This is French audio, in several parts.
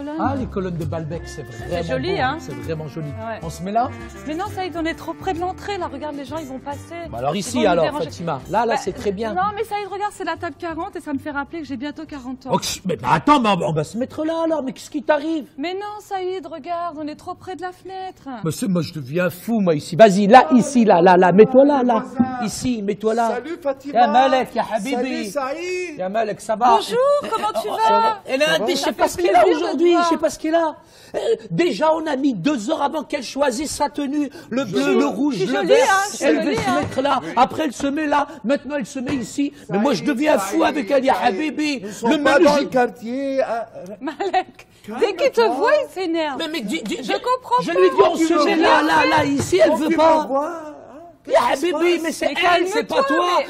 colonnes. Ah, les colonnes de Balbec, c'est vraiment joli, beau, hein. c'est vraiment joli. Ouais. On se met là? Mais non, Saïd, on est trop près de l'entrée, là. Regarde, les gens, ils vont passer. Bah alors Ils ici, vont nous alors, déranger. Fatima. Là, Bah, c'est très bien. Non, mais Saïd, regarde, c'est la table 40 et ça me fait rappeler que j'ai bientôt 40 ans. Oh, mais attends, mais on va se mettre là, alors. Mais qu'est-ce qui t'arrive? Mais non, Saïd, regarde, on est trop près de la fenêtre. Moi, je deviens fou, moi, ici. Vas-y, là, ici, là, mets-toi là, là. Ici, mets-toi là. Salut Fatima. Ya Malek, ya Salut Habibi. Saïd. Ya Malek, ça va? Bonjour, comment tu vas? Elle a un je sais pas ce qu'elle a aujourd'hui, je sais pas ce qu'elle a. Déjà, on a mis 2 heures avant qu'elle choisisse sa tenue, le bleu, le rouge, C'est le joli, vert. hein, c'est Elle veut joli, se hein. mettre là. Après, elle se met là. Maintenant, elle se met ici. Mais moi, je deviens fou avec elle, ya Habibi. Nous sommes pas dans le quartier. Malek, dès qu'il te voit, il s'énerve. Mais Je comprends je pas. lui dis, on Tu se veux met voir? là, ici, elle veut pas. Ya Habibi, mais c'est Mais elle, c'est pas calme-toi,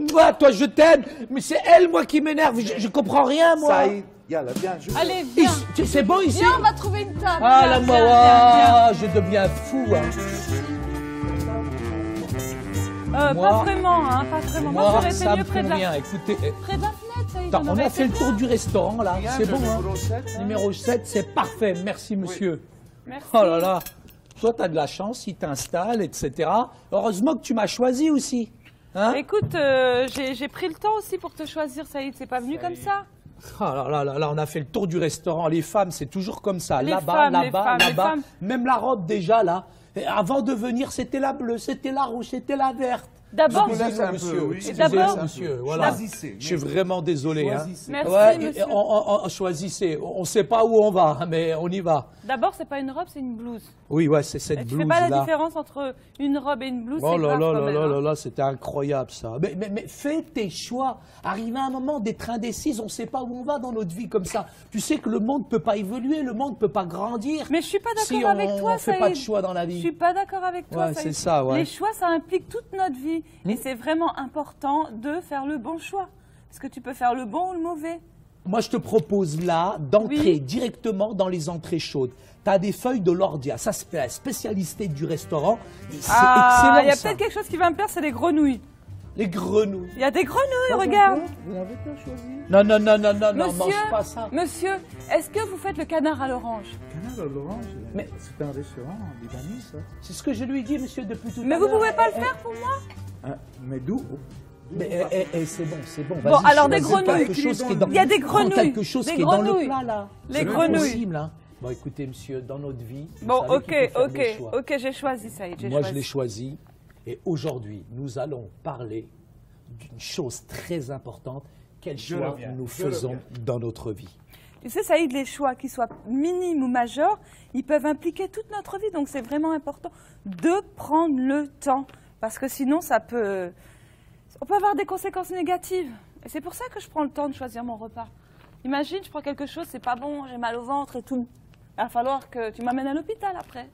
toi. Toi, je t'aime. Mais c'est elle, moi, qui m'énerve. Je comprends rien, moi. Saïd, yalla, viens, je Allez, viens. C'est bon ici? Viens, on va trouver une table. Ah Viens, la viens, viens, moi, je deviens fou. Hein. viens. Moi- Pas vraiment, hein, pas vraiment. Moi, j'aurais été ça mieux me près de la convient. Écoutez, près de la fenêtre, Saïd. attends, on a fait le tour du restaurant là, Viens, c'est le bon. Hein. numéro 7, Numéro 7, c'est parfait. Merci monsieur. Merci. Oh là là, toi tu as de la chance, il t'installe, etc. Heureusement que tu m'as choisi aussi. Hein? Écoute, j'ai pris le temps aussi pour te choisir, Saïd. C'est pas venu comme ça. Oh là, on a fait le tour du restaurant. Les femmes, c'est toujours comme ça. Les Là-bas, femmes, les là-bas, femmes, les là-bas. femmes. Même la robe déjà là. Et avant de venir, c'était la bleue, c'était la rouge, c'était la verte. D'abord, Je vous laisse un peu, monsieur, oui. excusez-moi, D'abord- monsieur, voilà. Choisissez. Je suis vraiment désolé. Hein. Choisissez. merci, Ouais, monsieur. choisissez. On ne sait pas où on va, mais on y va. D'abord, c'est pas une robe, c'est une blouse. Oui, ouais, c'est cette Et tu blouse fais pas la là. différence entre une robe et une blouse, Oh c'est là grave là quand là même, là hein. là là, c'était incroyable ça. Mais fais tes choix. Arrivé à un moment d'être indécise, on ne sait pas où on va dans notre vie comme ça. Tu sais que le monde ne peut pas évoluer, le monde ne peut pas grandir. Mais je suis pas d'accord si avec on toi, ne fait pas de Saïd. choix dans la vie. Je suis pas d'accord avec toi, Ouais, Saïd. c'est ça, ouais. Les choix, ça implique toute notre vie. Et c'est vraiment important de faire le bon choix. Parce que tu peux faire le bon ou le mauvais. Moi, je te propose là d'entrer Oui. directement dans les entrées chaudes. Tu as des feuilles de l'ordia. Ça, c'est la spécialité du restaurant. Et c'est excellent, il y a ça. peut-être quelque chose qui va me plaire, c'est les grenouilles. Les grenouilles. Il y a des grenouilles, regarde. Vous n'avez pas choisi. Non, Monsieur, mange pas ça. monsieur, est-ce que vous faites le canard à l'orange? Canard à l'orange, Mais- c'est un restaurant libanais, ça. C'est ce que je lui dis, monsieur, depuis tout à Mais l'heure. vous pouvez pas le faire pour moi? Hein, mais d'où? Mais c'est bon, c'est bon. Bon, Vas-y, alors des choisis grenouilles. quelque chose qui est dans- Il y a des prends grenouilles. quelque chose Des qui est dans le grenouilles. plat, là. Les C'est grenouilles. impossible, hein. Bon, écoutez, monsieur, dans notre vie, vous Bon, savez ok, qu'il faut faire des choix. ok, j'ai choisi, Saïd, j'ai Moi, choisi. je l'ai choisi. Et aujourd'hui, nous allons parler d'une chose très importante. Quel Je choix reviens, nous je faisons reviens. dans notre vie? Tu sais, Saïd, les choix, qu'ils soient minimes ou majeurs, ils peuvent impliquer toute notre vie. Donc, c'est vraiment important de prendre le temps. Parce que sinon, on peut avoir des conséquences négatives. Et c'est pour ça que je prends le temps de choisir mon repas. Imagine, je prends quelque chose, c'est pas bon, j'ai mal au ventre et tout. Il va falloir que tu m'amènes à l'hôpital après.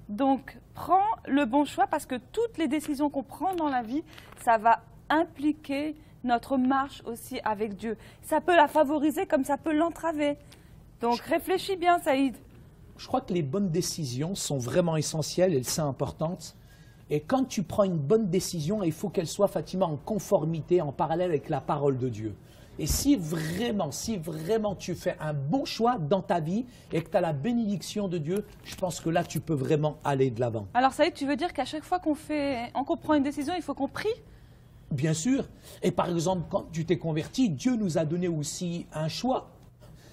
Donc, prends le bon choix parce que toutes les décisions qu'on prend dans la vie, ça va impliquer notre marche aussi avec Dieu. Ça peut la favoriser comme ça peut l'entraver. Donc, réfléchis bien, Saïd. Je crois que les bonnes décisions sont vraiment essentielles, elles sont importantes. Et quand tu prends une bonne décision, il faut qu'elle soit, Fatima, en conformité, en parallèle avec la parole de Dieu. Et si vraiment tu fais un bon choix dans ta vie et que tu as la bénédiction de Dieu, je pense que là, tu peux vraiment aller de l'avant. Alors, Saïd, tu veux dire qu'à chaque fois qu'on prend une décision, il faut qu'on prie? Bien sûr. Et par exemple, quand tu t'es converti, Dieu nous a donné aussi un choix.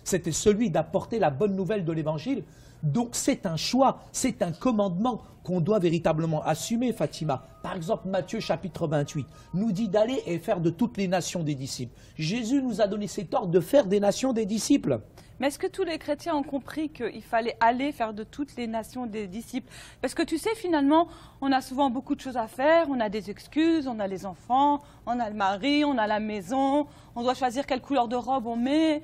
C'était celui d'apporter la bonne nouvelle de l'Évangile. Donc c'est un choix, c'est un commandement qu'on doit véritablement assumer, Fatima. Par exemple, Matthieu chapitre 28 nous dit d'aller et faire de toutes les nations des disciples. Jésus nous a donné cet ordre de faire des nations des disciples. Mais est-ce que tous les chrétiens ont compris qu'il fallait aller faire de toutes les nations des disciples? Parce que tu sais, finalement, on a souvent beaucoup de choses à faire, on a des excuses, on a les enfants, on a le mari, on a la maison, on doit choisir quelle couleur de robe on met,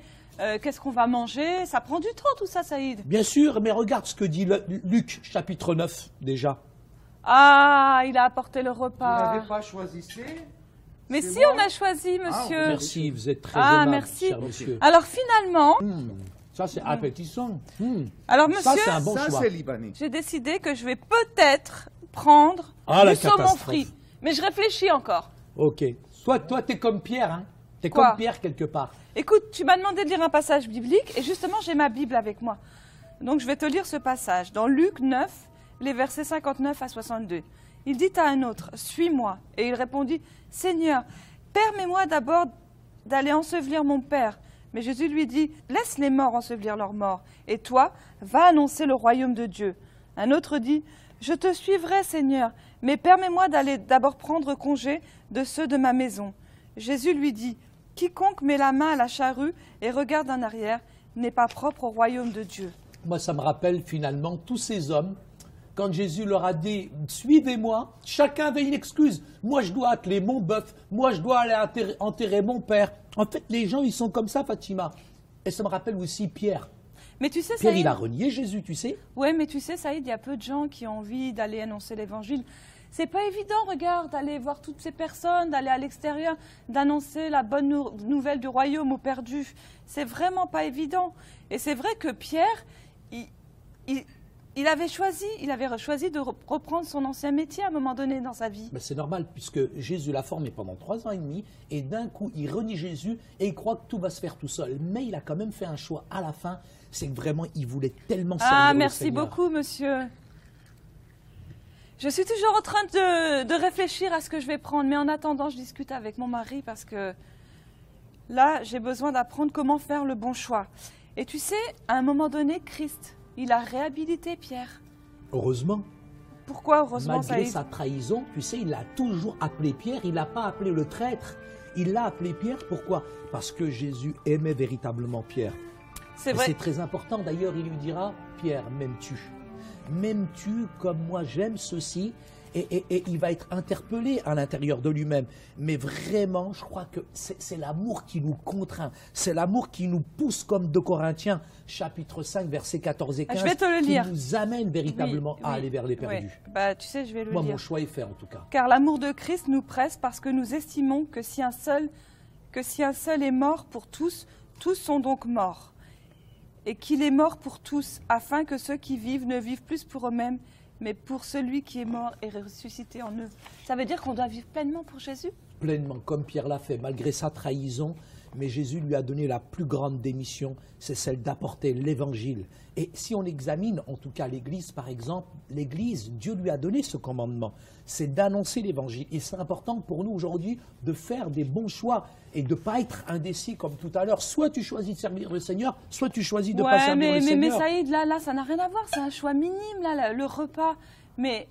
qu'est-ce qu'on va manger. Ça prend du temps tout ça, Saïd. Bien sûr, mais regarde ce que dit Luc chapitre 9 déjà. Ah, il a apporté le Vous repas. n'avez pas choisi ça? Mais C'est si moi on a choisi, monsieur. Merci, vous êtes très Ah, aimable, merci. cher monsieur. Alors finalement, Ça, c'est appétissant. alors Ça, monsieur, c'est un bon Ça, choix. c'est libanais. j'ai décidé que je vais peut-être prendre Ah, la du saumon catastrophe. frit. Mais je réfléchis encore. Ok. Toi, t'es comme Pierre, hein? T'es Quoi? comme Pierre quelque part. Écoute, tu m'as demandé de lire un passage biblique et justement, j'ai ma Bible avec moi. Donc, je vais te lire ce passage. Dans Luc 9, les versets 59 à 62. Il dit à un autre, « Suis-moi. » Et il répondit, « Seigneur, permets-moi d'abord d'aller ensevelir mon père. » Mais Jésus lui dit, « Laisse les morts ensevelir leurs morts. Et toi, va annoncer le royaume de Dieu. » Un autre dit, « Je te suivrai, Seigneur, mais permets-moi d'aller d'abord prendre congé de ceux de ma maison. » Jésus lui dit, « Quiconque met la main à la charrue et regarde en arrière n'est pas propre au royaume de Dieu. » Moi, ça me rappelle finalement tous ces hommes. Quand Jésus leur a dit « Suivez-moi », chacun avait une excuse. Moi, je dois atteler mon bœuf. Moi, je dois aller enterrer mon père. En fait, les gens, ils sont comme ça, Fatima. Et ça me rappelle aussi Pierre. Mais tu sais, Pierre, Saïd, il a renié Jésus, tu sais. ouais, mais tu sais, Saïd, il y a peu de gens qui ont envie d'aller annoncer l'évangile. C'est pas évident, regarde, d'aller voir toutes ces personnes, d'aller à l'extérieur, d'annoncer la bonne nouvelle du royaume aux perdus. C'est vraiment pas évident. Et c'est vrai que Pierre, il avait choisi de reprendre son ancien métier à un moment donné dans sa vie. Mais c'est normal, puisque Jésus l'a formé pendant 3 ans et demi, et d'un coup, il renie Jésus, et il croit que tout va se faire tout seul. Mais il a quand même fait un choix à la fin, c'est que vraiment, il voulait tellement servir Ah, le merci Seigneur. beaucoup, monsieur. Je suis toujours en train de réfléchir à ce que je vais prendre, mais en attendant, je discute avec mon mari parce que là, j'ai besoin d'apprendre comment faire le bon choix. Et tu sais, à un moment donné, Christ, il a réhabilité Pierre. Heureusement. Pourquoi, heureusement, Malgré ça sa trahison, tu sais, il a toujours appelé Pierre, il n'a pas appelé le traître. Il l'a appelé Pierre, pourquoi? Parce que Jésus aimait véritablement Pierre. c'est Et vrai. c'est très important, d'ailleurs, il lui dira, Pierre, m'aimes-tu? M'aimes-tu comme moi j'aime ceci? Et il va être interpellé à l'intérieur de lui-même. Mais vraiment, je crois que c'est l'amour qui nous contraint. C'est l'amour qui nous pousse, comme 2 Corinthiens, chapitre 5, versets 14 et 15, Je vais te le lire. qui nous amène véritablement Oui, à oui, aller vers les ouais. perdus. Bah, tu sais, je vais le Moi, lire. mon choix est fait, en tout cas. Car l'amour de Christ nous presse parce que nous estimons que si un seul est mort pour tous, tous sont donc morts. Et qu'il est mort pour tous, afin que ceux qui vivent ne vivent plus pour eux-mêmes, mais pour celui qui est mort et ressuscité en eux. Ça veut dire qu'on doit vivre pleinement pour Jésus? Pleinement, comme Pierre l'a fait, malgré sa trahison. Mais Jésus lui a donné la plus grande des missions, c'est celle d'apporter l'évangile. Et si on examine, en tout cas l'Église par exemple, l'Église, Dieu lui a donné ce commandement, c'est d'annoncer l'évangile. Et c'est important pour nous aujourd'hui de faire des bons choix et de ne pas être indécis comme tout à l'heure. Soit tu choisis de servir le Seigneur, soit tu choisis de ne pas servir le mais Seigneur. Saïd, là, ça n'a rien à voir, c'est un choix minime, là, le repas. Mais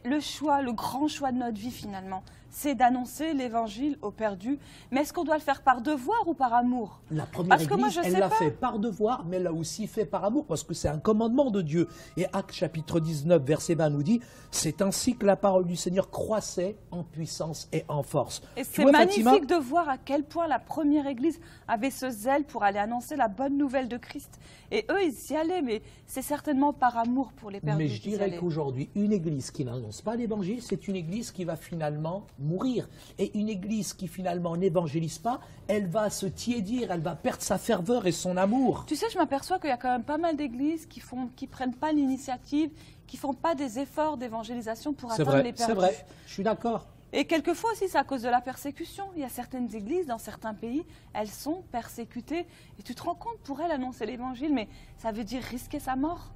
le choix, le grand choix de notre vie finalement, c'est d'annoncer l'évangile aux perdus. Mais est-ce qu'on doit le faire par devoir ou par amour? La première Parce que moi, Église, je elle sais l'a pas. fait par devoir, mais elle l'a aussi fait par amour, parce que c'est un commandement de Dieu. Et Actes chapitre 19, verset 20 nous dit, c'est ainsi que la parole du Seigneur croissait en puissance et en force. Et Tu c'est vois, magnifique Fatima, de voir à quel point la première Église avait ce zèle pour aller annoncer la bonne nouvelle de Christ. Et eux, ils y allaient, mais c'est certainement par amour pour les perdus. mais je qu'ils y dirais allaient. qu'aujourd'hui, une Église qui n'annonce pas l'Évangile, c'est une Église qui va finalement mourir. Et une Église qui finalement n'évangélise pas, elle va se tiédir, elle va perdre sa ferveur et son amour. Tu sais, je m'aperçois qu'il y a quand même pas mal d'églises qui prennent pas l'initiative, qui font pas des efforts d'évangélisation pour C'est atteindre les vrai, perdus. c'est vrai, je suis d'accord. Et quelquefois aussi, c'est à cause de la persécution. Il y a certaines églises dans certains pays, elles sont persécutées. Et tu te rends compte, pour elles, annoncer l'évangile, mais ça veut dire risquer sa mort.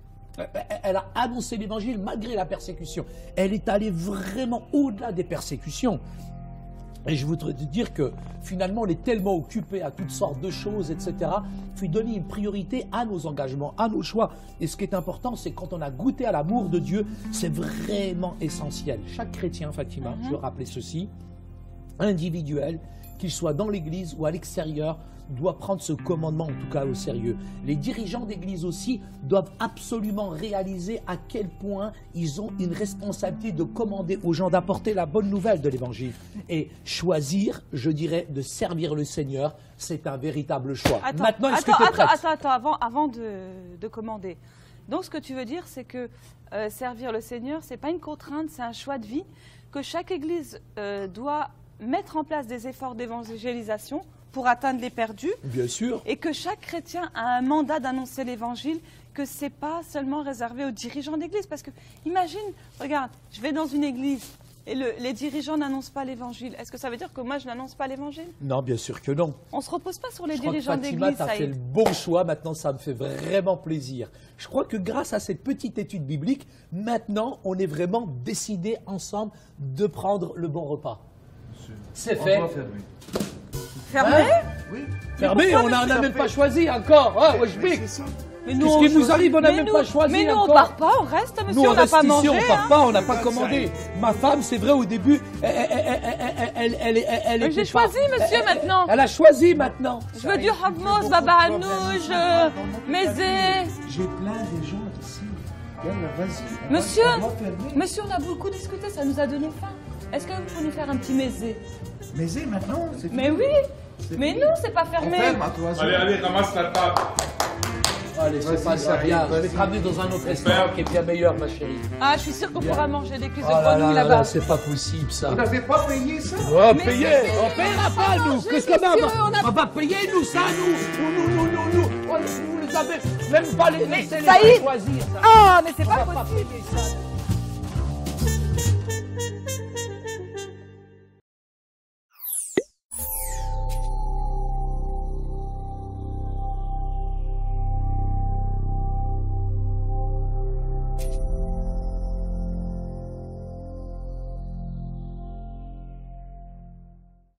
Elle a annoncé l'Évangile malgré la persécution. Elle est allée vraiment au-delà des persécutions. Et je voudrais te dire que finalement, on est tellement occupé à toutes sortes de choses, etc. Il faut donner une priorité à nos engagements, à nos choix. Et ce qui est important, c'est quand on a goûté à l'amour de Dieu, c'est vraiment essentiel. Chaque chrétien, Fatima, je veux rappeler ceci, individuel, qu'il soit dans l'Église ou à l'extérieur, doit prendre ce commandement en tout cas au sérieux. Les dirigeants d'Église aussi doivent absolument réaliser à quel point ils ont une responsabilité de commander aux gens, d'apporter la bonne nouvelle de l'Évangile. Et choisir, je dirais, de servir le Seigneur, c'est un véritable choix. Maintenant, est-ce que tu es prête? Avant de commander. Donc, ce que tu veux dire, c'est que servir le Seigneur, c'est pas une contrainte, c'est un choix de vie, que chaque Église doit mettre en place des efforts d'évangélisation pour atteindre les perdus. Bien sûr. Et que chaque chrétien a un mandat d'annoncer l'évangile, que ce n'est pas seulement réservé aux dirigeants d'église. Parce que, imagine, regarde, je vais dans une église, Et les dirigeants n'annoncent pas l'évangile. Est-ce que ça veut dire que moi, je n'annonce pas l'évangile? Non, bien sûr que non. On ne se repose pas sur les Je crois que dirigeants Fatima, d'église, tu as fait Saïd. le bon choix. Maintenant, ça me fait vraiment plaisir. Je crois que grâce à cette petite étude biblique, maintenant, on est vraiment décidés ensemble de prendre le bon repas. C'est fait. Fermé? Oui. Fermé, on n'en a même pas choisi encore. Hein, Weshbik. C'est ça. Mais nous, Qu'est-ce qui nous arrive? On n'a même pas choisi Mais nous, on encore. part pas, on reste, monsieur, Nous, on on n'a reste pas ici, mangé. on part hein. pas, on n'a pas commandé. Ma femme, c'est vrai, au début, elle Mais j'ai était choisi, pas- monsieur, maintenant. Elle a choisi maintenant. Je veux du hummus, baba hanouj, mezé. J'ai plein de gens ici. Yallah, vas-y. Monsieur, On doit fermer. monsieur, on a beaucoup discuté, ça nous a donné faim. Est-ce que vous pouvez nous faire un petit mezé? Mais c'est maintenant. c'est Mais fini. oui. C'est Mais fini. non, c'est pas On fermé. ferme à 3 Allez, heures. allez, ramasse la table. Allez, c'est Vas-y, pas ça bien. arrive, Je vais vas-y. te ramener dans un autre restaurant qui est bien meilleur, ma chérie. Ah, je suis sûre qu'on pourra manger des cuisses Oh de là grenouille là là-bas. là, c'est pas possible ça. Vous n'avez pas payé ça? On va Mais payer, c'est- on paiera pas nous. manger, Qu'est-ce qu'on monsieur, on va payer nous ça, nous. Vous les avez même pas laissé les Saïd. choisir ça. Ah, mais c'est On pas va pas possible. payer ça.